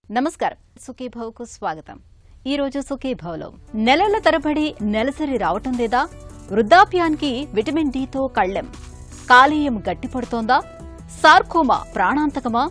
నమస్కారం, సుఖీభవకు స్వాగతం. ఈరోజు సుఖీభవలో నెలల తరబడి నెలసరి రావటం లేదా, వృద్ధాప్యానికి విటమిన్ డితో కళ్లెం, కాలేయం గట్టిపడుతోందా, సార్కోమా ప్రాణాంతకమా,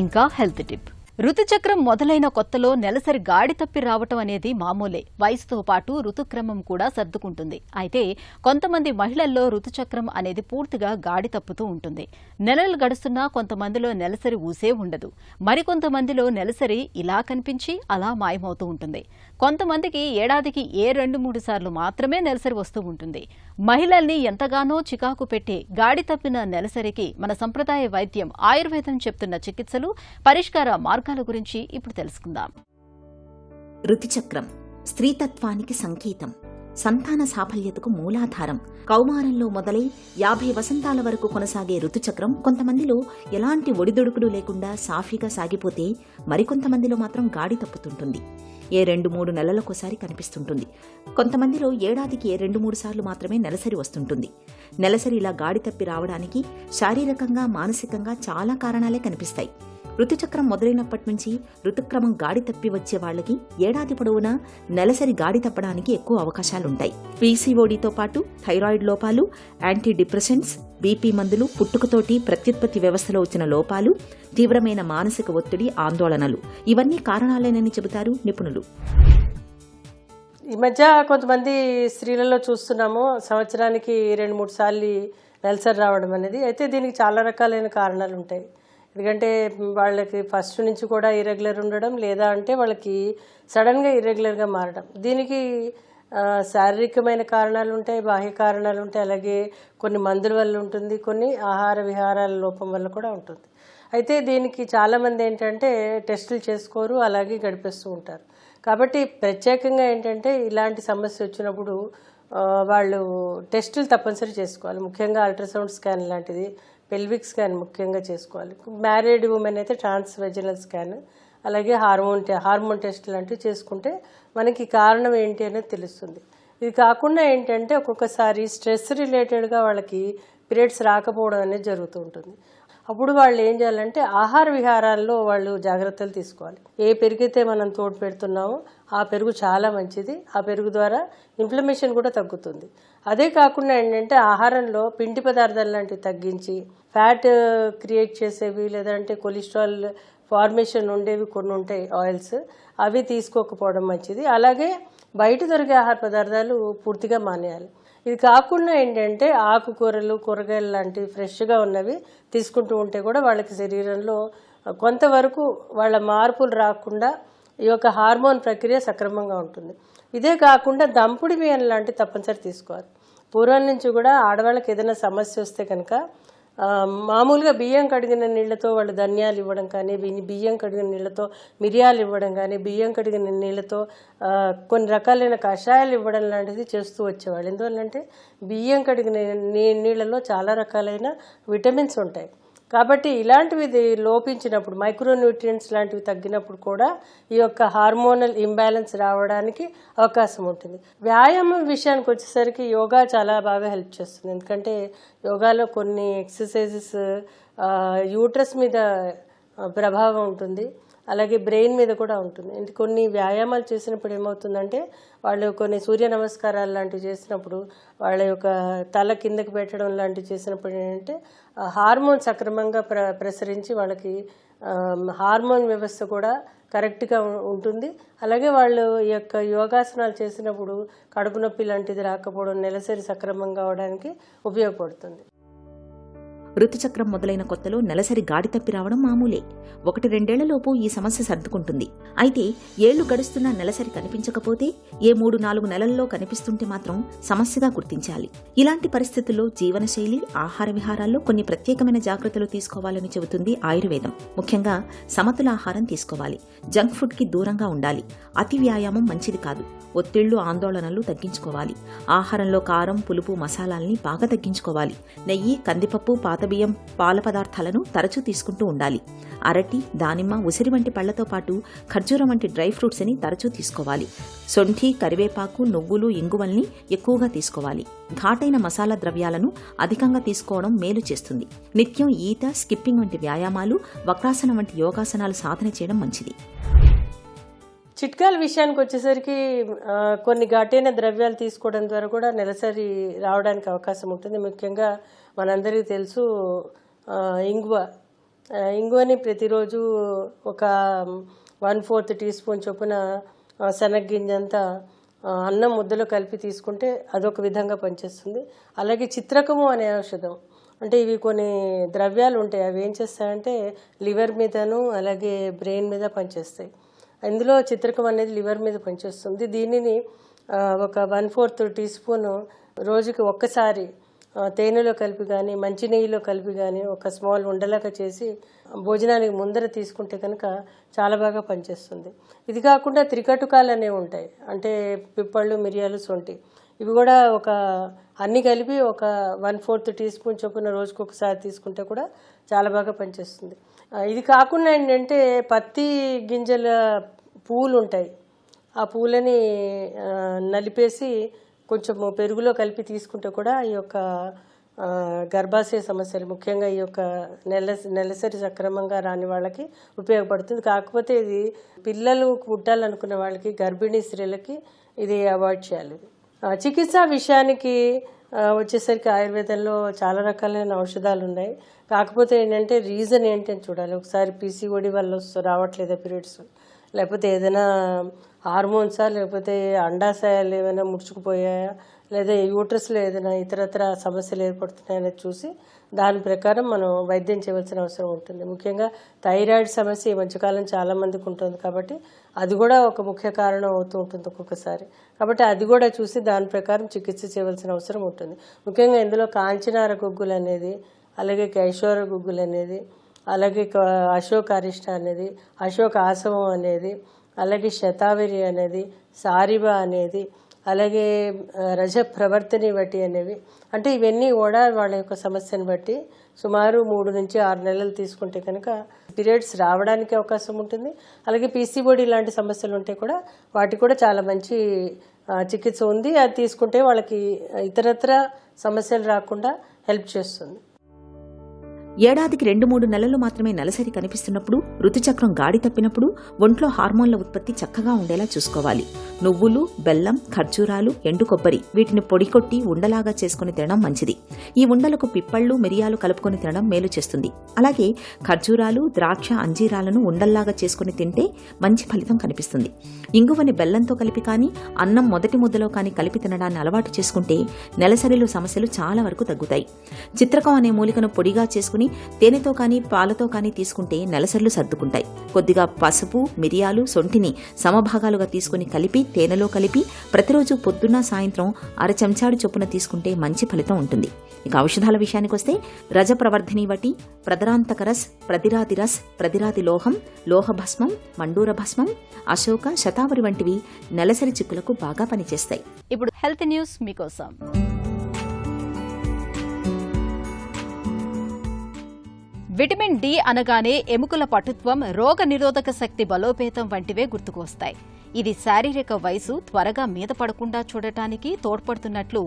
ఇంకా హెల్త్ టిప్. ఋతుచక్రం మొదలైన కొత్తలో నెలసరి గాడి తప్పి రావటం అనేది మామూలే. వయసుతో పాటు ఋతుక్రమం కూడా సర్దుకుంటుంది. అయితే కొంతమంది మహిళల్లో ఋతుచక్రం అనేది పూర్తిగా గాడి తప్పుతూ ఉంటుంది. నెలలు గడుస్తున్నా కొంతమందిలో నెలసరి ఊసే ఉండదు. మరికొంతమందిలో నెలసరి ఇలా కనిపించి అలా మాయమవుతూ ఉంటుంది. కొంతమందికి ఏడాదికి 2-3 సార్లు మాత్రమే నెలసరి వస్తూ ఉంటుంది. మహిళల్ని ఎంతగానో చికాకు పెట్టే గాడి తప్పిన నెలసరికి మన సంప్రదాయ వైద్యం ఆయుర్వేదం చెప్తున్న చికిత్సలు, పరిష్కార మార్గాల గురించి ఇప్పుడు తెలుసుకుందాం. ఋతుచక్రం స్త్రీతత్వానికి సంకేతం, సంతాన సాఫల్యతకు మూలాధారం. కౌమారంలో మొదలై 50 వసంతాల వరకు కొనసాగే ఋతుచక్రం కొంతమందిలో ఎలాంటి ఒడిదుడుకులు లేకుండా సాఫీగా సాగిపోతే, మరికొంతమందిలో మాత్రం గాడి తప్పుతుంటుంది. 2-3 నెలలకోసారి కనిపిస్తుంటుంది. కొంతమందిలో ఏడాదికి 2-3 సార్లు మాత్రమే నెలసరి వస్తుంటుంది. నెలసరి ఇలా గాడి తప్పి రావడానికి శారీరకంగా, మానసికంగా చాలా కారణాలే కనిపిస్తాయి. ఋతుచక్రం మొదలైనప్పటి నుంచి ఋతుక్రమం గాడి తప్పి వచ్చే వాళ్లకి ఏడాది పొడవునా నెలసరి గాడి తప్పడానికి ఎక్కువ అవకాశాలుంటాయి. పీసీఓడీతో పాటు థైరాయిడ్ లోపాలు, యాంటీ డిప్రెసెంట్స్, బీపీ మందులు, పుట్టుకతోటి ప్రత్యుత్పత్తి వ్యవస్థలో వచ్చిన లోపాలు, తీవ్రమైన మానసిక ఒత్తిడి, ఆందోళనలు ఇవన్నీ కారణాలేనని చెబుతారు నిపుణులు. ఈ మధ్య కొంతమంది స్త్రీలలో చూస్తున్నాము, సంవత్సరానికి 2-3 సార్లు నెలసరి రావడం అనేది. అయితే దీనికి చాలా రకాలైన కారణాలు ఉంటాయి. ఎందుకంటే వాళ్ళకి ఫస్ట్ నుంచి కూడా ఇర్రెగ్యులర్ ఉండడం, లేదా అంటే వాళ్ళకి సడన్గా ఇర్రెగ్యులర్గా మారడం. దీనికి శారీరకమైన కారణాలు ఉంటాయి, బాహ్య కారణాలు ఉంటాయి, అలాగే కొన్ని మందుల వల్ల ఉంటుంది, కొన్ని ఆహార విహారాల లోపం వల్ల కూడా ఉంటుంది. అయితే దీనికి చాలామంది ఏంటంటే టెస్టులు చేసుకోరు, అలాగే గడిపేస్తూ ఉంటారు. కాబట్టి ప్రత్యేకంగా ఏంటంటే ఇలాంటి సమస్య వచ్చినప్పుడు వాళ్ళు టెస్టులు తప్పనిసరి చేసుకోవాలి. ముఖ్యంగా అల్ట్రాసౌండ్ స్కాన్ లాంటిది, పెల్విక్ స్కాన్ ముఖ్యంగా చేసుకోవాలి. మ్యారీడ్ ఉమెన్ అయితే ట్రాన్స్వెజినల్ స్కాన్, అలాగే హార్మోన్ టెస్ట్ లాంటివి చేసుకుంటే మనకి కారణం ఏంటి అనేది తెలుస్తుంది. ఇది కాకుండా ఏంటంటే ఒక్కొక్కసారి స్ట్రెస్ రిలేటెడ్గా వాళ్ళకి పీరియడ్స్ రాకపోవడం అనేది జరుగుతూ ఉంటుంది. అప్పుడు వాళ్ళు ఏం చేయాలంటే ఆహార విహారాల్లో వాళ్ళు జాగ్రత్తలు తీసుకోవాలి. ఏ పెరుగైతే మనం తోడు పెడుతున్నామో ఆ పెరుగు చాలా మంచిది. ఆ పెరుగు ద్వారా ఇన్ఫ్లమేషన్ కూడా తగ్గుతుంది. అదే కాకుండా ఏంటంటే ఆహారంలో పిండి పదార్థాలు లాంటివి తగ్గించి, ఫ్యాట్ క్రియేట్ చేసేవి లేదంటే కొలెస్ట్రాల్ ఫార్మేషన్ ఉండేవి కొన్ని ఉంటాయి ఆయిల్స్, అవి తీసుకోకపోవడం మంచిది. అలాగే బయట దొరికే ఆహార పదార్థాలు పూర్తిగా మానేయాలి. ఇది కాకుండా ఏంటంటే ఆకుకూరలు, కూరగాయలు లాంటివి ఫ్రెష్గా ఉన్నవి తీసుకుంటూ ఉంటే కూడా వాళ్ళకి శరీరంలో కొంతవరకు వాళ్ళ మార్పులు రాకుండా ఈ యొక్క హార్మోన్ ప్రక్రియ సక్రమంగా ఉంటుంది. ఇదే కాకుండా దంపుడు బియ్యం లాంటివి తప్పనిసరి తీసుకోవాలి. పూర్వం నుంచి కూడా ఆడవాళ్ళకి ఏదైనా సమస్య వస్తే కనుక మామూలుగా బియ్యం కడిగిన నీళ్లతో వాళ్ళు ధనియాలు ఇవ్వడం కానీ, బియ్యం కడిగిన నీళ్లతో మిరియాలు ఇవ్వడం కానీ, బియ్యం కడిగిన నీళ్లతో కొన్ని రకాలైన కషాయాలు ఇవ్వడం లాంటిది చేస్తూ వచ్చేవాళ్ళు. ఎందువల్లంటే బియ్యం కడిగిన నీళ్లలో చాలా రకాలైన విటమిన్స్ ఉంటాయి. కాబట్టి ఇలాంటివి లోపించినప్పుడు, మైక్రోన్యూట్రియంట్స్ లాంటివి తగ్గినప్పుడు కూడా ఈ యొక్క హార్మోనల్ ఇంబ్యాలెన్స్ రావడానికి అవకాశం ఉంటుంది. వ్యాయామం విషయానికి వచ్చేసరికి యోగా చాలా బాగా హెల్ప్ చేస్తుంది. ఎందుకంటే యోగాలో కొన్ని ఎక్సర్సైజెస్ యూట్రస్ మీద ప్రభావం ఉంటుంది, అలాగే బ్రెయిన్ మీద కూడా ఉంటుంది. కొన్ని వ్యాయామాలు చేసినప్పుడు ఏమవుతుందంటే వాళ్ళు కొన్ని సూర్య నమస్కారాలు లాంటివి చేసినప్పుడు, వాళ్ళ యొక్క తల కిందకి పెట్టడం లాంటివి చేసినప్పుడు ఏంటంటే హార్మోన్ సక్రమంగా ప్రసరించి వాళ్ళకి హార్మోన్ వ్యవస్థ కూడా కరెక్ట్గా ఉంటుంది. అలాగే వాళ్ళు ఈ యొక్క యోగాసనాలు చేసినప్పుడు కడుపు నొప్పి లాంటిది రాకపోవడం, నెలసరి సక్రమంగా అవడానికి ఉపయోగపడుతుంది. ఋతుచక్రం మొదలైన కొత్తలో నెలసరి గాడి తప్పి రావడం మామూలే. 1-2 ఈ సమస్య సర్దుకుంటుంది. అయితే ఏళ్లు గడుస్తున్నా నెలసరి కనిపించకపోతే, 3-4 నెలల్లో కనిపిస్తుంటే మాత్రం సమస్యగా గుర్తించాలి. ఇలాంటి పరిస్థితుల్లో జీవనశైలి, ఆహార విహారాల్లో కొన్ని ప్రత్యేకమైన జాగ్రత్తలు తీసుకోవాలని చెబుతుంది ఆయుర్వేదం. ముఖ్యంగా సమతుల ఆహారం తీసుకోవాలి. జంక్ ఫుడ్ కి దూరంగా ఉండాలి. అతి వ్యాయామం మంచిది కాదు. ఒత్తిళ్లు, ఆందోళనలు తగ్గించుకోవాలి. ఆహారంలో కారం, పులుపు, మసాలాల్ని బాగా తగ్గించుకోవాలి. నెయ్యి, కందిపప్పు, పాత బియ్యం, పాల పదార్థాలను తరచూ తీసుకుంటూ ఉండాలి. అరటి, దానిమ్మ, ఉసిరి వంటి పళ్లతో పాటు ఖర్జూరం వంటి డ్రై ఫ్రూట్స్ ని తరచూ తీసుకోవాలి. సొంఠి, కరివేపాకు, నువ్వులు, ఇంగువల్ని ఎక్కువగా తీసుకోవాలి. ఘాటైన మసాలా ద్రవ్యాలను అధికంగా తీసుకోవడం మేలు చేస్తుంది. నిత్యం ఈత, స్కిప్పింగ్ వంటి వ్యాయామాలు, వక్రాసనం వంటి యోగాసనాలు సాధన చేయడం మంచిది. చిట్కాల విషయానికి వచ్చేసరికి కొన్ని ఘాటైన ద్రవ్యాలు తీసుకోవడం ద్వారా కూడా నెలసరి రావడానికి అవకాశం ఉంటుంది. ముఖ్యంగా మనందరికీ తెలుసు ఇంగువని ప్రతిరోజు ఒక 1/4 టీ స్పూన్ చొప్పున శనగ్గింజంతా అన్నం ముద్దలో కలిపి తీసుకుంటే అదొక విధంగా పనిచేస్తుంది. అలాగే చిత్రకము అనే ఔషధం, అంటే ఇవి కొన్ని ద్రవ్యాలు ఉంటాయి, అవి ఏం చేస్తాయంటే లివర్ మీదను అలాగే బ్రెయిన్ మీద పనిచేస్తాయి. ఇందులో చిత్రకం అనేది లివర్ మీద పనిచేస్తుంది. దీనిని ఒక 1/4 టీ స్పూన్ రోజుకి ఒక్కసారి తేనెలో కలిపి కానీ మంచినెయ్యిలో కలిపి కానీ ఒక స్మాల్ ఉండలాగా చేసి భోజనానికి ముందర తీసుకుంటే కనుక చాలా బాగా పనిచేస్తుంది. ఇది కాకుండా త్రికటుకాలు అనేవి ఉంటాయి, అంటే పిప్పళ్ళు, మిరియాలు, సొంటి, ఇవి కూడా అన్ని కలిపి ఒక 1/4 టీ స్పూన్ చొప్పున రోజుకు ఒకసారి తీసుకుంటే కూడా చాలా బాగా పనిచేస్తుంది. ఇది కాకుండా ఏంటంటే పత్తి గింజల పూలు ఉంటాయి, ఆ పూలని నలిపేసి కొంచెం పెరుగులో కలిపి తీసుకుంటే కూడా ఈ యొక్క గర్భాశయ సమస్యలు, ముఖ్యంగా ఈ యొక్క నెలసరి సక్రమంగా రాని వాళ్ళకి ఉపయోగపడుతుంది. కాకపోతే ఇది పిల్లలు పుట్టాలనుకున్న వాళ్ళకి, గర్భిణీ స్త్రీలకి ఇది అవాయిడ్ చేయాలి. చికిత్సా విషయానికి వచ్చేసరికి ఆయుర్వేదంలో చాలా రకాలైన ఔషధాలు ఉన్నాయి. కాకపోతే ఏంటంటే రీజన్ ఏంటని చూడాలి. ఒకసారి పీసీఓడి వల్ల రావట్లేదా పీరియడ్స్, లేకపోతే ఏదైనా హార్మోన్సా, లేకపోతే అండాశయాలు ఏమైనా ముడుచుకుపోయాయా, లేదా యూట్రస్లో ఏదైనా ఇతరత్ర సమస్యలు ఏర్పడుతున్నాయనేది చూసి దాని ప్రకారం మనం వైద్యం చేయవలసిన అవసరం ఉంటుంది. ముఖ్యంగా థైరాయిడ్ సమస్య ఈ మధ్యకాలం చాలా మందికి ఉంటుంది కాబట్టి అది కూడా ఒక ముఖ్య కారణం అవుతూ ఉంటుంది ఒక్కొక్కసారి. కాబట్టి అది కూడా చూసి దాని ప్రకారం చికిత్స చేయవలసిన అవసరం ఉంటుంది. ముఖ్యంగా ఇందులో కాంచనార గుగ్గులు అనేది, అలాగే కైశోర గుగ్గులు అనేది, అలాగే అశోక అరిష్ట అనేది, అశోక ఆసవం అనేది, అలాగే శతావరి అనేది, సారిబా అనేది, అలాగే రజ ప్రవర్తని బట్టి అనేవి, అంటే ఇవన్నీ కూడా వాళ్ళ యొక్క సమస్యను బట్టి సుమారు 3 నుంచి 6 నెలలు తీసుకుంటే కనుక పీరియడ్స్ రావడానికి అవకాశం ఉంటుంది. అలాగే పీసీఓడి లాంటి సమస్యలు ఉంటే కూడా వాటికి కూడా చాలా మంచి చికిత్స ఉంది. అది తీసుకుంటే వాళ్ళకి ఇతరత్ర సమస్యలు రాకుండా హెల్ప్ చేస్తుంది. ఏడాదికి 2-3 నెలలు మాత్రమే నెలసరి కనిపిస్తున్నప్పుడు, ఋతుచక్రం గాడి తప్పినప్పుడు ఒంట్లో హార్మోన్ల ఉత్పత్తి చక్కగా ఉండేలా చూసుకోవాలి. నువ్వులు, బెల్లం, ఖర్జూరాలు, ఎండు కొబ్బరి వీటిని పొడి కొట్టి ఉండలాగా చేసుకుని తినడం మంచిది. ఈ ఉండలకు పిప్పళ్ళు, మిరియాలు కలుపుకొని తినడం మేలు చేస్తుంది. అలాగే ఖర్జూరాలు, ద్రాక్ష, అంజీరాలను ఉండల్లాగా చేసుకుని తింటే మంచి ఫలితం కనిపిస్తుంది. ఇంగువని బెల్లంతో కలిపి కానీ, అన్నం మొదటి ముద్దలో కానీ కలిపి తినడాన్ని అలవాటు చేసుకుంటే నెలసరిలో సమస్యలు చాలా వరకు తగ్గుతాయి. చిత్రకం అనే మూలికను పొడిగా చేసుకుని తేనెతో కానీ పాలతో కానీ తీసుకుంటే నెలసర్లు సర్దుకుంటాయి. కొద్దిగా పసుపు, మిరియాలు, సొంటిని సమభాగాలుగా తీసుకుని కలిపి తేనెలో కలిపి ప్రతిరోజు పొద్దున్న, సాయంత్రం 1/2 చెంచాడు చొప్పున తీసుకుంటే మంచి ఫలితం ఉంటుంది. ఇక ఔషధాల విషయానికొస్తే రజ ప్రవర్ధిని వటి, ప్రదరాంతకరస్, ప్రదిరాతిరస్, ప్రదిరాతి లోహం, లోహభస్మం, మండూర భస్మం, అశోక, శతావరి వంటివి నెలసరి చిక్కులకు బాగా పనిచేస్తాయి. ఇప్పుడు హెల్త్ న్యూస్ మీకోసం. విటమిన్ డి అనగానే ఎముకల పటుత్వం, రోగ నిరోధక శక్తి బలోపేతం వంటివే గుర్తుకు వస్తాయి. ఇది శారీరక వయసు త్వరగా మీద పడకుండా చూడటానికి తోడ్పడుతున్నట్లు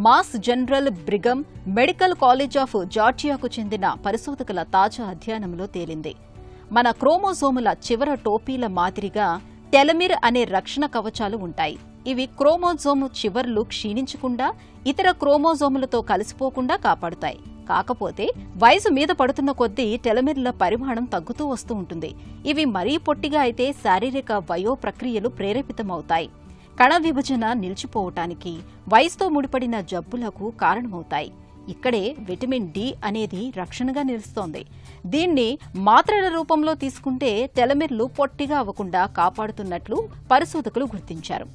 Mass General Brigham Medical College of జార్జియాకు చెందిన పరిశోధకుల తాజా అధ్యయనంలో తేలింది. మన క్రోమోజోముల చివర టోపీల మాదిరిగా టెలమిర్ అనే రక్షణ కవచాలు ఉంటాయి. ఇవి క్రోమోజోము చివర్లు క్షీణించకుండా, ఇతర క్రోమోజోములతో కలిసిపోకుండా కాపాడుతాయి. కాకపోతే వయసు మీద పడుతున్న కొద్దీ టెలమిర్ల పరిమాణం తగ్గుతూ వస్తూ ఉంటుంది. ఇవి మరీ పొట్టిగా అయితే శారీరక వయో ప్రక్రియలు ప్రేరేపితమవుతాయి. కణ విభజన నిలిచిపోవటానికి, వయసుతో ముడిపడిన జబ్బులకు కారణమవుతాయి. ఇక్కడే విటమిన్ డి అనేది రక్షణగా నిలుస్తోంది. దీన్ని మాత్రల రూపంలో తీసుకుంటే టెలమిర్లు పొట్టిగా అవ్వకుండా కాపాడుతున్నట్లు పరిశోధకులు గుర్తించారు.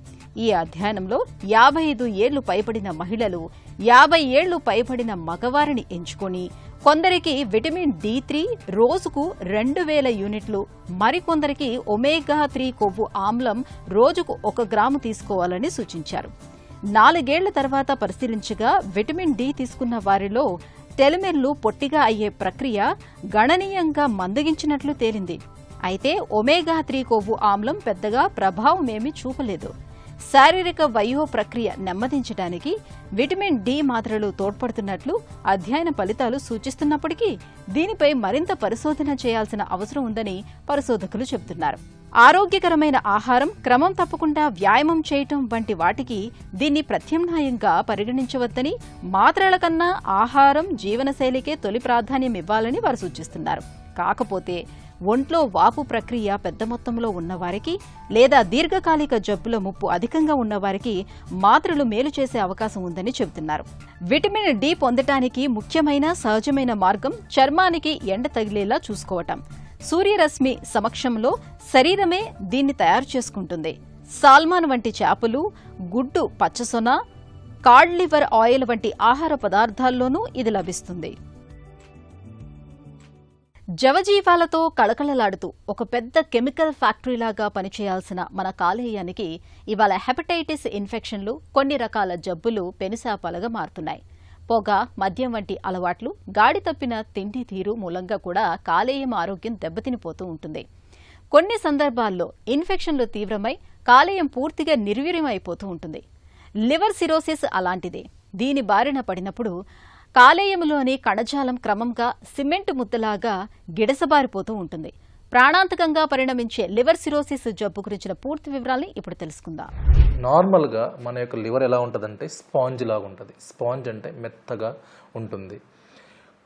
ఈ అధ్యయనంలో 55 ఏళ్లు పైబడిన మహిళలు, 50 ఏళ్లు పైబడిన మగవారిని ఎంచుకొని కొందరికి విటమిన్ D3 రోజుకు 2000 యూనిట్లు, మరికొందరికి ఒమేగా-3 కొవ్వు ఆమ్లం రోజుకు 1 గ్రాము తీసుకోవాలని సూచించారు. 4 ఏళ్ల తర్వాత పరిశీలించగా విటమిన్ డి తీసుకున్న వారిలో టెలిమెర్లు పొట్టిగా అయ్యే ప్రక్రియ గణనీయంగా మందగించినట్లు తేలింది. అయితే ఒమేగా-3 కొవ్వు ఆమ్లం పెద్దగా ప్రభావమేమీ చూపలేదు. శారీరక వయో ప్రక్రియ నెమ్మదించడానికి విటమిన్ డి మాత్రలు తోడ్పడుతున్నట్లు అధ్యయన ఫలితాలు సూచిస్తున్నప్పటికీ దీనిపై మరింత పరిశోధన చేయాల్సిన అవసరం ఉందని పరిశోధకులు చెబుతున్నారు. ఆరోగ్యకరమైన ఆహారం, క్రమం తప్పకుండా వ్యాయామం చేయటం వంటి వాటికి దీన్ని ప్రత్యామ్నాయంగా పరిగణించవద్దని, మాత్రల కన్నా ఆహారం, జీవనశైలికే తొలి ప్రాధాన్యం ఇవ్వాలని వారు సూచిస్తున్నారు. కాకపోతే ఒంట్లో వాపు ప్రక్రియ పెద్ద మొత్తంలో ఉన్నవారికి లేదా దీర్ఘకాలిక జబ్బుల ముప్పు అధికంగా ఉన్నవారికి మాత్రలు మేలు చేసే అవకాశం ఉందని చెబుతున్నారు. విటమిన్ డి పొందటానికి ముఖ్యమైన సహజమైన మార్గం చర్మానికి ఎండ తగిలేలా చూసుకోవటం. సూర్యరశ్మి సమక్షంలో శరీరమే దీన్ని తయారు చేసుకుంటుంది. సాల్మాన్ వంటి చేపలు, గుడ్డు పచ్చసొన, కాడ్ లివర్ ఆయిల్ వంటి ఆహార పదార్థాల్లోనూ ఇది లభిస్తుంది. జవజీవాలతో కళకళలాడుతూ ఒక పెద్ద కెమికల్ ఫ్యాక్టరీలాగా పనిచేయాల్సిన మన కాలేయానికి ఇవాళ హెపటైటిస్ ఇన్ఫెక్షన్లు, కొన్ని రకాల జబ్బులు పెనుశాపాలుగా మారుతున్నాయి. పొగ, మద్యం వంటి అలవాట్లు, గాడి తప్పిన తిండి తీరు మూలంగా కూడా కాలేయం ఆరోగ్యం దెబ్బతినిపోతూ ఉంటుంది. కొన్ని సందర్భాల్లో ఇన్ఫెక్షన్లు తీవ్రమై కాలేయం పూర్తిగా నిర్వీర్యమైపోతూ ఉంటుంది. లివర్ సిరోసిస్ అలాంటిదే. దీని బారిన పడినప్పుడు కాలేయంలోని కణజాలం క్రమంగా సిమెంట్ ముద్దలాగా గిడసబారిపోతూ ఉంటుంది. ప్రాణాంతకంగా పరిణమించే లివర్ సిరోసిస్ జబ్బు గురించిన పూర్తి వివరాల్ని ఇప్పుడు తెలుసుకుందాం. నార్మల్గా మన యొక్క లివర్ ఎలా ఉంటుందంటే స్పాంజ్ లాగా ఉంటుంది. స్పాంజ్ అంటే మెత్తగా ఉంటుంది.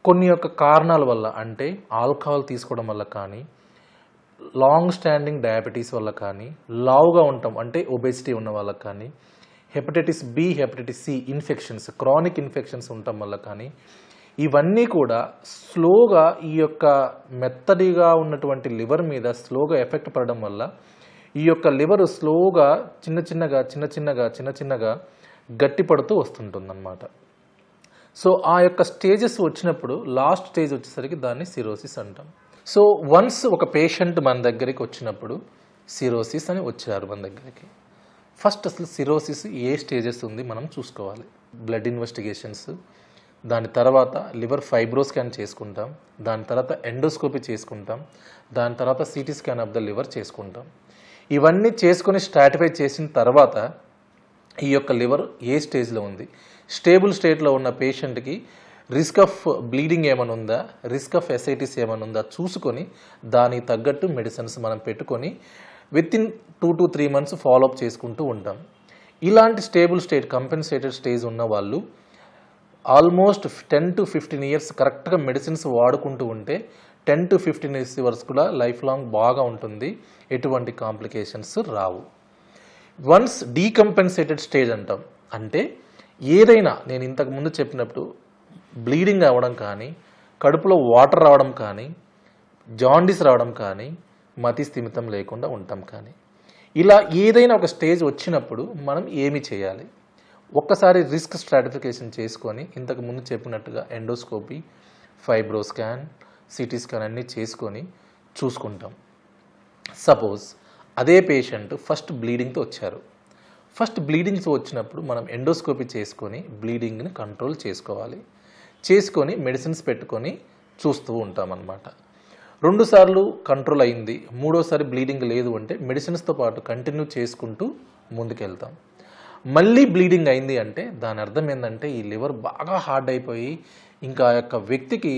కొన్ని యొక్క కారణాల వల్ల, అంటే ఆల్కహాల్ తీసుకోవడం వల్ల కానీ, లాంగ్ స్టాండింగ్ డయాబెటీస్ వల్ల కానీ, లావుగా ఉండటం అంటే ఒబెసిటీ ఉన్న వాళ్ళకి కానీ, hepatitis B, hepatitis C infections, chronic infections ఉండటం వల్ల కానీ, ఇవన్నీ కూడా స్లోగా ఈ యొక్క మెత్తడిగా ఉన్నటువంటి లివర్ మీద స్లోగా ఎఫెక్ట్ పడడం వల్ల ఈ యొక్క లివర్ స్లోగా చిన్న చిన్నగా గట్టిపడుతూ వస్తుంటుందన్నమాట. సో ఆ యొక్క స్టేజెస్ వచ్చినప్పుడు లాస్ట్ స్టేజ్ వచ్చేసరికి దాన్ని సిరోసిస్ అంటాం. సో వన్స్ ఒక పేషెంట్ మన దగ్గరికి వచ్చినప్పుడు సిరోసిస్ అని వచ్చారు మన దగ్గరికి, ఫస్ట్ అసలు సిరోసిస్ ఏ స్టేజెస్ ఉంది మనం చూసుకోవాలి. బ్లడ్ ఇన్వెస్టిగేషన్స్, దాని తర్వాత లివర్ ఫైబ్రో స్కాన్ చేసుకుంటాం, దాని తర్వాత ఎండోస్కోపీ చేసుకుంటాం, దాని తర్వాత CT scan of the liver చేసుకుంటాం. ఇవన్నీ చేసుకొని స్ట్రాటిఫై చేసిన తర్వాత ఈ యొక్క లివర్ ఏ స్టేజ్లో ఉంది, స్టేబుల్ స్టేట్లో ఉన్న పేషెంట్కి రిస్క్ ఆఫ్ బ్లీడింగ్ ఏమైనా ఉందా, రిస్క్ ఆఫ్ ఎసైటిస్ ఏమైనా ఉందా చూసుకొని దానికి తగ్గట్టు మెడిసిన్స్ మనం పెట్టుకొని వితిన్ 2 to 3 months ఫాలోఅప్ చేసుకుంటూ ఉంటాం. ఇలాంటి స్టేబుల్ స్టేట్, కంపెన్సేటెడ్ స్టేజ్ ఉన్న వాళ్ళు ఆల్మోస్ట్ 10 to 15 years కరెక్ట్గా మెడిసిన్స్ వాడుకుంటూ ఉంటే 10 to 15 years వరకు కూడా లైఫ్ లాంగ్ బాగా ఉంటుంది, ఎటువంటి కాంప్లికేషన్స్ రావు. వన్స్ డీకంపెన్సేటెడ్ స్టేజ్ అంటాం, అంటే ఏదైనా నేను ఇంతకు ముందు చెప్పినప్పుడు బ్లీడింగ్ అవ్వడం కానీ, కడుపులో వాటర్ రావడం కానీ, జాండీస్ రావడం కానీ, మతి స్థిమితం లేకుండా ఉంటాం కానీ, ఇలా ఏదైనా ఒక స్టేజ్ వచ్చినప్పుడు మనం ఏమి చేయాలి? ఒక్కసారి రిస్క్ స్ట్రాటిఫికేషన్ చేసుకొని ఇంతకు ముందు చెప్పినట్టుగా endoscopy, fibro scan, CT scan అన్నీ చేసుకొని చూసుకుంటాం. సపోజ్ అదే పేషెంట్ ఫస్ట్ బ్లీడింగ్తో వచ్చారు. ఫస్ట్ బ్లీడింగ్తో వచ్చినప్పుడు మనం ఎండోస్కోపీ చేసుకొని బ్లీడింగ్ని కంట్రోల్ చేసుకోవాలి. చేసుకొని మెడిసిన్స్ పెట్టుకొని చూస్తూ ఉంటామన్నమాట. 2 సార్లు కంట్రోల్ అయింది, 3వసారి బ్లీడింగ్ లేదు అంటే మెడిసిన్స్తో పాటు కంటిన్యూ చేసుకుంటూ ముందుకెళ్తాం. మళ్ళీ బ్లీడింగ్ అయింది అంటే దాని అర్థం ఏంటంటే ఈ లివర్ బాగా హార్డ్ అయిపోయి ఇంకా ఆ యొక్క వ్యక్తికి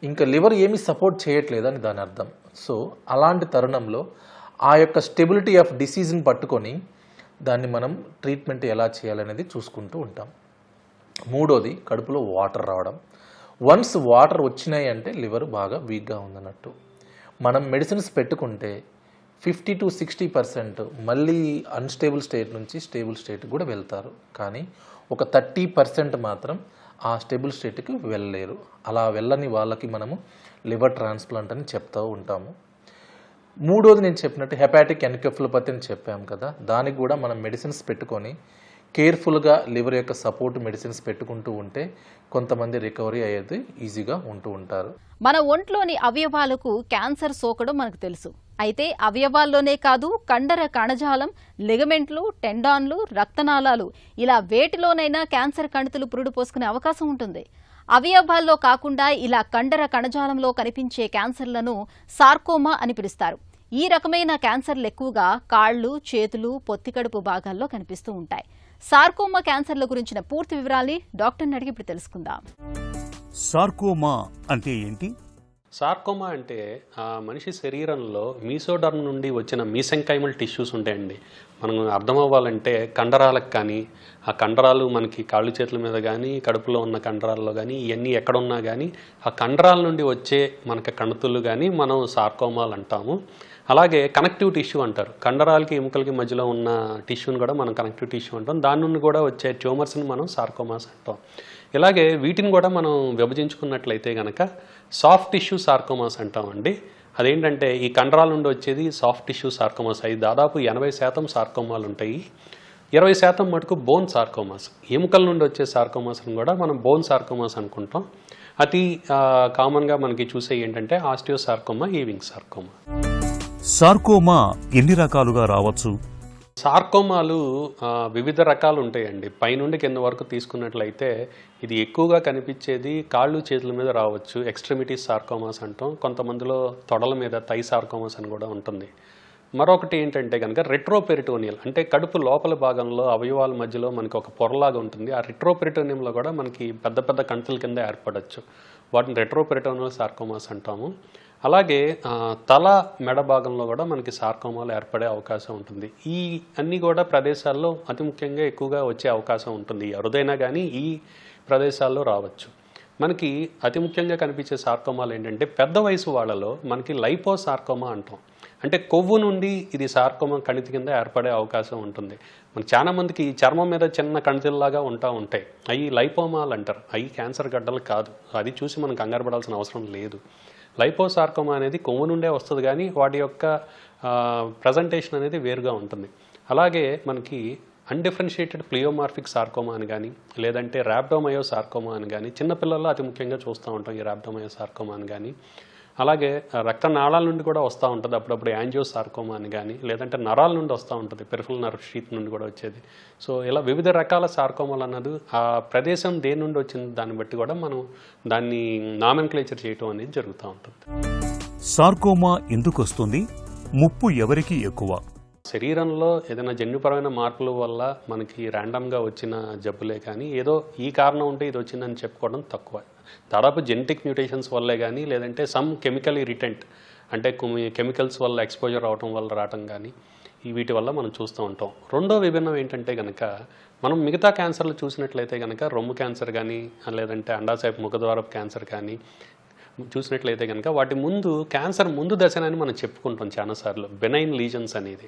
ఇంకా లివర్ ఏమీ సపోర్ట్ చేయట్లేదని దాని అర్థం. సో అలాంటి తరుణంలో ఆ యొక్క స్టెబిలిటీ ఆఫ్ డిసీజ్ని పట్టుకొని దాన్ని మనం ట్రీట్మెంట్ ఎలా చేయాలనేది చూసుకుంటూ ఉంటాం. 3వది కడుపులో వాటర్ రావడం. వన్స్ వాటర్ వచ్చినాయి అంటే లివర్ బాగా వీక్గా ఉందన్నట్టు. మనం మెడిసిన్స్ పెట్టుకుంటే 50 to 60% మళ్ళీ అన్స్టేబుల్ స్టేట్ నుంచి స్టేబుల్ స్టేట్కి కూడా వెళ్తారు, కానీ ఒక 30% మాత్రం ఆ స్టేబుల్ స్టేట్కి వెళ్ళలేరు. అలా వెళ్ళని వాళ్ళకి మనము లివర్ ట్రాన్స్ప్లాంట్ అని చెప్తూ ఉంటాము. 3వది నేను చెప్పినట్టు హెపాటిక్ ఎన్కెఫలోపతి అని చెప్పాము కదా, దానికి కూడా మనం మెడిసిన్స్ పెట్టుకొని కేర్ఫుల్గా లివర్ యొక్క సపోర్ట్ మెడిసిన్స్ పెట్టుకుంటూ ఉంటే కొంతమంది రికవరీ అయ్యేది ఈజీగా ఉంటూ ఉంటారు. మన ఒంట్లోని అవయవాలకు క్యాన్సర్ సోకడం మనకు తెలుసు. అయితే అవయవాల్లోనే కాదు, కండర కణజాలం, లిగమెంట్లు, టెండాన్లు, రక్తనాళాలు ఇలా వేటిలోనైనా క్యాన్సర్ కణితులు పురుడు పోసుకునే అవకాశం ఉంటుంది. అవయవాల్లో కాకుండా ఇలా కండర కణజాలంలో కనిపించే క్యాన్సర్లను సార్కోమా అని పిలుస్తారు. ఈ రకమైన క్యాన్సర్లు ఎక్కువగా కాళ్లు, చేతులు, పొత్తికడుపు భాగాల్లో కనిపిస్తూ ఉంటాయి. సార్కోమా క్యాన్సర్ల గురించిన పూర్తి వివరాల్ని డాక్టర్ని అడిగి ఇప్పుడు తెలుసుకుందాం. సార్కోమా అంటే ఏంటి? సార్కోమా అంటే మనిషి శరీరంలో మీసోడర్మ్ నుండి వచ్చిన మీసెంకైమల్ టిష్యూస్ ఉంటాయండి. మనం అర్థం అవ్వాలంటే కండరాలకు కానీ, ఆ కండరాలు మనకి కాళ్ళు చేతుల మీద కానీ, కడుపులో ఉన్న కండరాల్లో కానీ, ఇవన్నీ ఎక్కడున్నా కానీ ఆ కండరాల నుండి వచ్చే మనకి కణుతులు కానీ మనం సార్కోమాలు అంటాము. అలాగే కనెక్టివ్ టిష్యూ అంటారు. కండరాలకి ఎముకలకి మధ్యలో ఉన్న టిష్యూని కూడా మనం కనెక్టివ్ టిష్యూ అంటాం. దాని నుండి కూడా వచ్చే ట్యూమర్స్ని మనం సార్కోమాస్ అంటాం. ఇలాగే వీటిని కూడా మనం విభజించుకున్నట్లయితే కనుక సాఫ్ట్ టిష్యూ సార్కోమాస్ అంటామండి. అదేంటంటే ఈ కండరాల నుండి వచ్చేది సాఫ్ట్ టిష్యూ సార్కోమాస్. అవి దాదాపు 80% సార్కోమాలు ఉంటాయి. 20% మటుకు బోన్ సార్కోమాస్. ఎముకల నుండి వచ్చే సార్కోమాస్ని కూడా మనం బోన్ సార్కోమాస్ అనుకుంటాం. అతి కామన్గా మనకి చూసే ఏంటంటే ఆస్టియోసార్కోమా, ఈవింగ్ సార్కోమా. సార్కోమా ఎన్ని రకాలుగా రావచ్చు? సార్కోమాలు వివిధ రకాలు ఉంటాయండి. పైనుండి కింద వరకు తీసుకున్నట్లయితే ఇది ఎక్కువగా కనిపించేది కాళ్ళు చేతుల మీద రావచ్చు. ఎక్స్ట్రిమిటీస్ సార్కోమాస్ అంటాం. కొంతమందిలో తొడల మీద థై సార్కోమాస్ అని కూడా ఉంటుంది. మరొకటి ఏంటంటే కనుక రెట్రోపెరిటోనియల్, అంటే కడుపు లోపల భాగంలో అవయవాల మధ్యలో మనకి ఒక పొరలాగా ఉంటుంది. ఆ రెట్రోపెరిటోనియంలో కూడా మనకి పెద్ద పెద్ద కణుతుల కింద ఏర్పడవచ్చు. వాటిని రెట్రోపెరిటోనియల్ సార్కోమాస్ అంటాము. అలాగే తల మెడ భాగంలో కూడా మనకి సార్కోమాలు ఏర్పడే అవకాశం ఉంటుంది. ఈ అన్ని కూడా ప్రదేశాల్లో అతి ముఖ్యంగా ఎక్కువగా వచ్చే అవకాశం ఉంటుంది. అరుదైనా కానీ ఈ ప్రదేశాల్లో రావచ్చు. మనకి అతి ముఖ్యంగా కనిపించే సార్కోమాలు ఏంటంటే పెద్ద వయసు వాళ్ళలో మనకి లైపోసార్కోమా అంటాం. అంటే కొవ్వు నుండి ఇది సార్కోమా కణితి కింద ఏర్పడే అవకాశం ఉంటుంది. మనకి చాలా మందికి చర్మం మీద చిన్న కణితిల్లాగా ఉంటాయి. అవి లైపోమాలు అంటారు. అవి క్యాన్సర్ గడ్డలు కాదు. అది చూసి మనం కంగారు పడాల్సిన అవసరం లేదు. లైపోసార్కోమా అనేది కొవ్వు నుండే వస్తుంది, కానీ వాటి యొక్క ప్రజెంటేషన్ అనేది వేరుగా ఉంటుంది. అలాగే మనకి అన్డిఫరెన్షియేటెడ్ ప్లియోమార్ఫిక్ సార్కోమా అని కానీ, లేదంటే ర్యాబ్డోమయో సార్కోమా అని కానీ, చిన్నపిల్లల్లో అతి ముఖ్యంగా చూస్తూ ఉంటాం ఈ ర్యాబ్డోమయో సార్కోమా అని కానీ. అలాగే రక్తనాళాల నుండి కూడా వస్తూ ఉంటుంది అప్పుడప్పుడు యాంజియో సార్కోమా అని కానీ, లేదంటే నరాల నుండి వస్తూ ఉంటుంది, పెరిఫరల్ నర్వ్ షీత్ నుండి కూడా వచ్చేది. సో ఇలా వివిధ రకాల సార్కోమాలు అన్నది ఆ ప్రదేశం దేని నుండి వచ్చింది దాన్ని బట్టి కూడా మనం దాన్ని నామెన్క్లేచర్ చేయటం అనేది జరుగుతూ ఉంటుంది. సార్కోమా ఎందుకు వస్తుంది? ముప్పు ఎవరికి ఎక్కువ? శరీరంలో ఏదైనా జన్యుపరమైన మార్పుల వల్ల మనకి ర్యాండమ్గా వచ్చిన జబ్బులే కానీ ఏదో ఈ కారణం ఉంటే ఇది వచ్చిందని చెప్పుకోవడం తక్కువ. దాదాపు జెనెటిక్ మ్యూటేషన్స్ వల్లే కానీ, లేదంటే సమ్ కెమికల్ ఇరిటెంట్, అంటే కెమికల్స్ వల్ల ఎక్స్పోజర్ అవటం వల్ల రావటం కానీ వీటి వల్ల మనం చూస్తూ ఉంటాం. రెండో విభిన్నం ఏంటంటే కనుక మనం మిగతా క్యాన్సర్లు చూసినట్లయితే కనుక రొమ్ము క్యాన్సర్ కానీ, లేదంటే అండాశయపు ముఖద్వారపు క్యాన్సర్ కానీ చూసినట్లయితే కనుక వాటి ముందు క్యాన్సర్ ముందు దశనని మనం చెప్పుకుంటాం చాలాసార్లు. బెనైన్ లీజన్స్ అనేది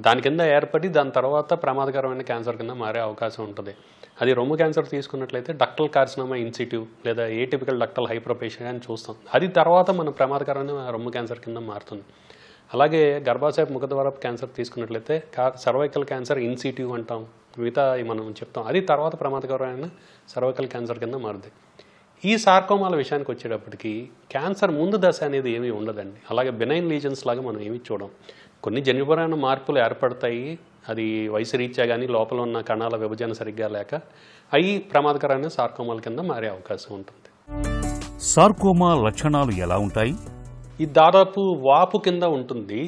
దాని కింద ఏర్పడి దాని తర్వాత ప్రమాదకరమైన క్యాన్సర్ కింద మారే అవకాశం ఉంటుంది. అది రొమ్ము క్యాన్సర్ తీసుకున్నట్లయితే డక్టల్ కార్సినోమా ఇన్సిటివ్ లేదా ఏటిపికల్ డక్టల్ హైపర్ప్లేషియా అని చూస్తాం. అది తర్వాత మన ప్రమాదకరమైన రొమ్ము క్యాన్సర్ కింద మారుతుంది. అలాగే గర్భాశయ ముఖద్వారపు క్యాన్సర్ తీసుకున్నట్లయితే సర్వైకల్ క్యాన్సర్ ఇన్సిటివ్ అంటాం, మిగతా మనం చెప్తాం. అది తర్వాత ప్రమాదకరమైన సర్వైకల్ క్యాన్సర్ కింద మారుతుంది. ఈ సార్కోమాల విషయానికి వచ్చేటప్పటికి క్యాన్సర్ ముందు దశ అనేది ఏమీ ఉండదండి. అలాగే బెనైన్ లీజన్స్ లాగా మనం ఏమీ చూడం. కొన్ని జన్యుపరమైన మార్పులు ఏర్పడతాయి, అది వయసు రీత్యా కానీ లోపల ఉన్న కణాల విభజన సరిగ్గా లేక అవి ప్రమాదకరమైన సార్కోమాల కింద మారే అవకాశం ఉంటుంది. సార్కోమా లక్షణాలు ఎలా ఉంటాయి? ఇది దాదాపు వాపు కింద ఉంటుంది.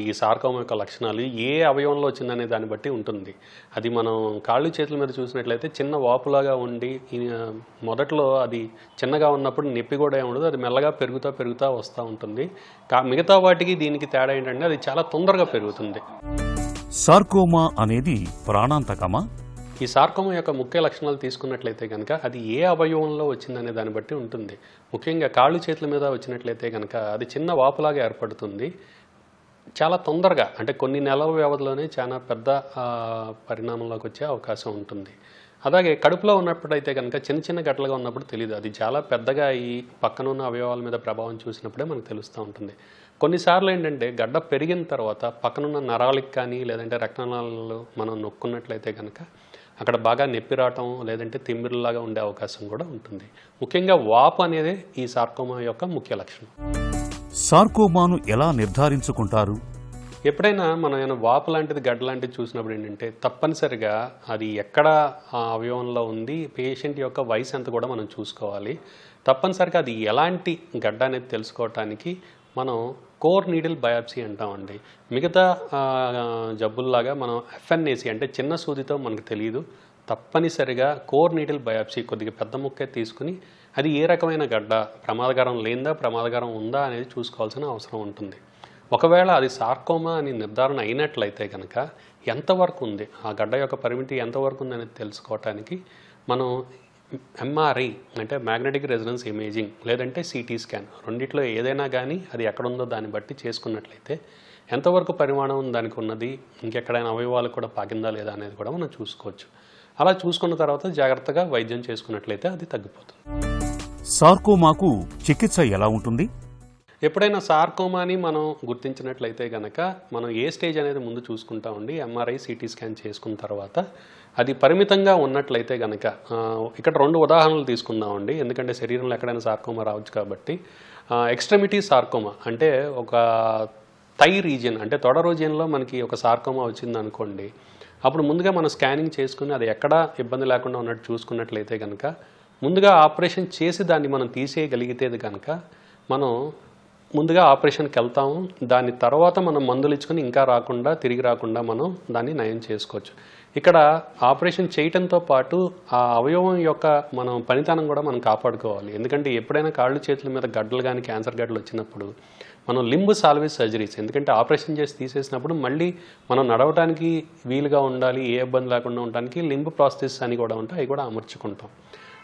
ఈ సార్కోమా యొక్క లక్షణాలు ఏ అవయవంలో వచ్చిందనే దాన్ని బట్టి ఉంటుంది. అది మనం కాళ్ళు చేతుల మీద చూసినట్లయితే చిన్న వాపులాగా ఉండి మొదట్లో అది చిన్నగా ఉన్నప్పుడు నొప్పి కూడా ఏమి ఉండదు, అది మెల్లగా పెరుగుతూ వస్తూ ఉంటుంది. మిగతా వాటికి దీనికి తేడా ఏంటంటే అది చాలా తొందరగా పెరుగుతుంది. సార్కోమా అనేది ప్రాణాంతకమా? ఈ సార్కోమా యొక్క ముఖ్య లక్షణాలు తీసుకున్నట్లయితే కనుక అది ఏ అవయవంలో వచ్చిందనే దాన్ని బట్టి ఉంటుంది. ముఖ్యంగా కాళ్ళు చేతుల మీద వచ్చినట్లయితే కనుక అది చిన్న వాపులాగా ఏర్పడుతుంది. చాలా తొందరగా, అంటే కొన్ని నెలల వ్యవధిలోనే చాలా పెద్ద పరిణామంలోకి వచ్చే అవకాశం ఉంటుంది. అలాగే కడుపులో ఉన్నప్పుడైతే కనుక చిన్న చిన్న గట్టలుగా ఉన్నప్పుడు తెలియదు, అది చాలా పెద్దగా ఈ పక్కనున్న అవయవాల మీద ప్రభావం చూసినప్పుడే మనకు తెలుస్తూ ఉంటుంది. కొన్నిసార్లు ఏంటంటే గడ్డ పెరిగిన తర్వాత పక్కనున్న నరాలకి కానీ లేదంటే రక్తనాళాలు మనం నొక్కున్నట్లయితే కనుక అక్కడ బాగా నొప్పి రావటం లేదంటే తిమ్మిరిలాగా ఉండే అవకాశం కూడా ఉంటుంది. ముఖ్యంగా వాపు అనేది ఈ సార్కోమా యొక్క ముఖ్య లక్షణం. సార్కోమాను ఎలా నిర్ధారించుకుంటారు? ఎప్పుడైనా మనం ఏమైనా వాపు లాంటిది గడ్డ లాంటిది చూసినప్పుడు ఏంటంటే తప్పనిసరిగా అది ఎక్కడ ఆ అవయవంలో ఉంది, పేషెంట్ యొక్క వయసు ఎంత కూడా మనం చూసుకోవాలి. తప్పనిసరిగా అది ఎలాంటి గడ్డ అనేది తెలుసుకోవటానికి మనం కోర్ నీడిల్ బయాప్సీ అంటామండి. మిగతా జబ్బుల్లాగా మనం FNAC అంటే చిన్న సూదితో మనకు తెలియదు. తప్పనిసరిగా కోర్ నీడిల్ బయాప్సీ కొద్దిగా పెద్ద ముక్కే తీసుకుని అది ఏ రకమైన గడ్డ, ప్రమాదకరం లేనిదా ప్రమాదకరం ఉందా అనేది చూసుకోవాల్సిన అవసరం ఉంటుంది. ఒకవేళ అది సార్కోమా అని నిర్ధారణ అయినట్లయితే కనుక ఎంతవరకు ఉంది, ఆ గడ్డ యొక్క పరిమితి ఎంతవరకు ఉంది అనేది తెలుసుకోవటానికి మనం MRI అంటే మ్యాగ్నెటిక్ రెజొనెన్స్ ఇమేజింగ్ లేదంటే CT స్కాన్ రెండిట్లో ఏదైనా కానీ అది ఎక్కడుందో దాన్ని బట్టి చేసుకున్నట్లయితే ఎంతవరకు పరిమాణం దానికి ఉన్నది, ఇంకెక్కడైనా అవయవాలు కూడా పాకిందా లేదా అనేది కూడా మనం చూసుకోవచ్చు. అలా చూసుకున్న తర్వాత జాగ్రత్తగా వైద్యం చేసుకున్నట్లయితే అది తగ్గిపోతుంది. సార్కోమాకు చికిత్స ఎలా ఉంటుంది? ఎప్పుడైనా సార్కోమాని మనం గుర్తించినట్లయితే కనుక మనం ఏ స్టేజ్ అనేది ముందు చూసుకుంటామండి. MRI CT స్కాన్ చేసుకున్న తర్వాత అది పరిమితంగా ఉన్నట్లయితే కనుక ఇక్కడ 2 ఉదాహరణలు తీసుకుందామండి. ఎందుకంటే శరీరంలో ఎక్కడైనా సార్కోమా రావచ్చు కాబట్టి. ఎక్స్ట్రెమిటీ సార్కోమా అంటే ఒక థై రీజియన్ అంటే తొడ రీజియన్లో మనకి ఒక సార్కోమా వచ్చింది అనుకోండి. అప్పుడు ముందుగా మనం స్కానింగ్ చేసుకుని అది ఎక్కడా ఇబ్బంది లేకుండా ఉన్నట్టు చూసుకున్నట్లయితే కనుక ముందుగా ఆపరేషన్ చేసి దాన్ని మనం తీసేయగలిగితే కనుక మనం ముందుగా ఆపరేషన్కి వెళ్తాము. దాని తర్వాత మనం మందులు ఇచ్చుకొని ఇంకా రాకుండా తిరిగి రాకుండా మనం దాన్ని నయం చేసుకోవచ్చు. ఇక్కడ ఆపరేషన్ చేయటంతో పాటు ఆ అవయవం యొక్క మనం పనితనం కూడా మనం కాపాడుకోవాలి. ఎందుకంటే ఎప్పుడైనా కాళ్ళు చేతుల మీద గడ్డలు కానీ క్యాన్సర్ గడ్డలు వచ్చినప్పుడు మనం లింబ్ సాల్వేజ్ సర్జరీస్, ఎందుకంటే ఆపరేషన్ చేసి తీసేసినప్పుడు మళ్ళీ మనం నడవడానికి వీలుగా ఉండాలి, ఏ ఇబ్బంది లేకుండా ఉండడానికి లింబ్ ప్రాస్థెసిస్ అని కూడా ఉంటాయి, అవి కూడా అమర్చుకుంటాం.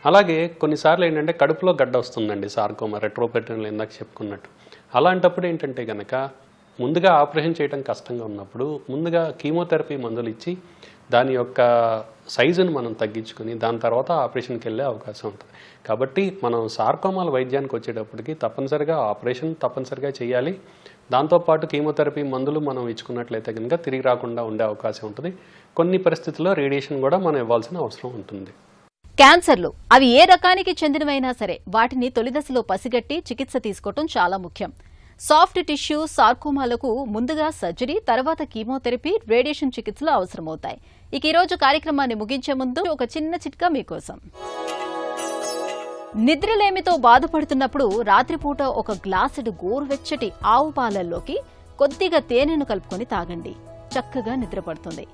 అలాగే కొన్నిసార్లు ఏంటంటే కడుపులో గడ్డ వస్తుందండి, సార్కోమా రెట్రోపెరిటోనియల్ ఇందాక చెప్పుకున్నట్టు. అలాంటప్పుడు ఏంటంటే కనుక ముందుగా ఆపరేషన్ చేయడం కష్టంగా ఉన్నప్పుడు ముందుగా కీమోథెరపీ మందులు ఇచ్చి దాని యొక్క సైజును మనం తగ్గించుకుని దాని తర్వాత ఆపరేషన్కి వెళ్ళే అవకాశం ఉంటుంది. కాబట్టి మనం సార్కోమాల వైద్యానికి వచ్చేటప్పటికి తప్పనిసరిగా ఆపరేషన్ తప్పనిసరిగా చేయాలి. దాంతోపాటు కీమోథెరపీ మందులు మనం ఇచ్చుకున్నట్లయితే కనుక తిరిగి రాకుండా ఉండే అవకాశం ఉంటుంది. కొన్ని పరిస్థితుల్లో రేడియేషన్ కూడా మనం ఇవ్వాల్సిన అవసరం ఉంటుంది. క్యాన్సర్లు అవి ఏ రకానికి చెందినవైనా సరే వాటిని తొలిదశలో పసిగట్టి చికిత్స తీసుకోవటం చాలా ముఖ్యం. సాఫ్ట్ టిష్యూ సార్కోమాలకు ముందుగా సర్జరీ, తర్వాత కీమోథెరపీ, రేడియేషన్ చికిత్సలు అవసరమవుతాయి. ఇక ఈ రోజు కార్యక్రమాన్ని ముగించే ముందు ఒక చిన్న చిట్కా మీకోసం. నిద్రలేమితో బాధపడుతున్నప్పుడు రాత్రిపూట ఒక గ్లాసుడు గోరువెచ్చటి ఆవు పాలల్లోకి కొద్దిగా తేనెను కలుపుకొని తాగండి. చక్కగా నిద్రపడుతుంది.